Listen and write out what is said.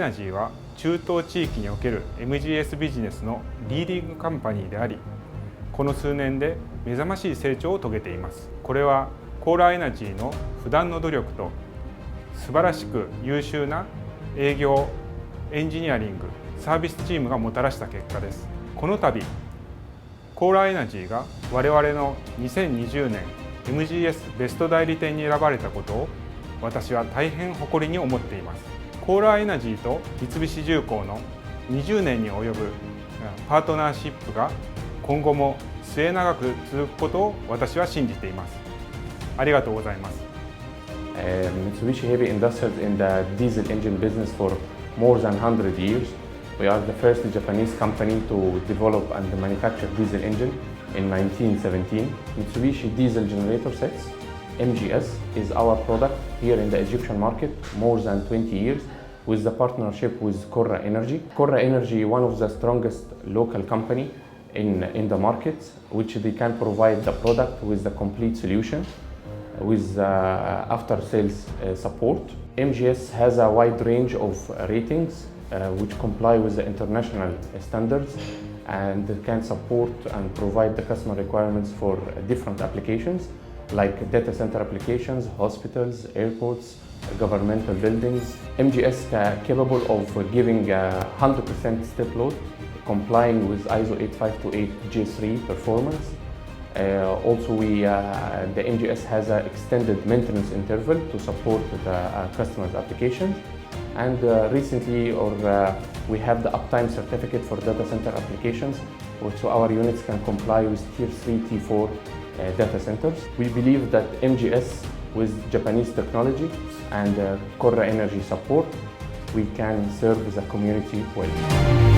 ナジーは中東地域における MGS ビジネスのリーディングカンパニーであり、この数年で目覚ましい成長を遂げています。これはコーラエナジーの不断の努力と素晴らしく優秀な営業、エンジニアリング、サービスチームがもたらした結果です。この度、コーラエナジーが我々の2020年 MGS ベスト代理店に選ばれたことを私は大変誇りに思っています。コーラエナジーと三菱重工の20年に及ぶパートナーシップが今後も末永く続くことを私は信じています。ありがとうございます。Mitsubishi Heavy Industries in the diesel engine business for more than 100 years. We are the first Japanese company to develop and manufacture diesel engine in 1917. Mitsubishi diesel generator sets, MGS, is our product here in the Egyptian market more than 20 years with the partnership with Korra Energi. Korra Energi, one of the strongest local company in the market, which they can provide the product with the complete solution with after-sales support. MGS has a wide range of ratings which comply with the international standards and can support and provide the customer requirements for different applications like data center applications, hospitals, airports, governmental buildings. MGS capable of giving 100% step load, complying with ISO 8528 J3 performance. Also, the MGS has an extended maintenance interval to support the customer's applications. And recently, we have the uptime certificate for data center applications, so our units can comply with Tier 3, Tier 4 data centers. We believe that MGS, with Japanese technology and Korra Energi support, we can serve the community well.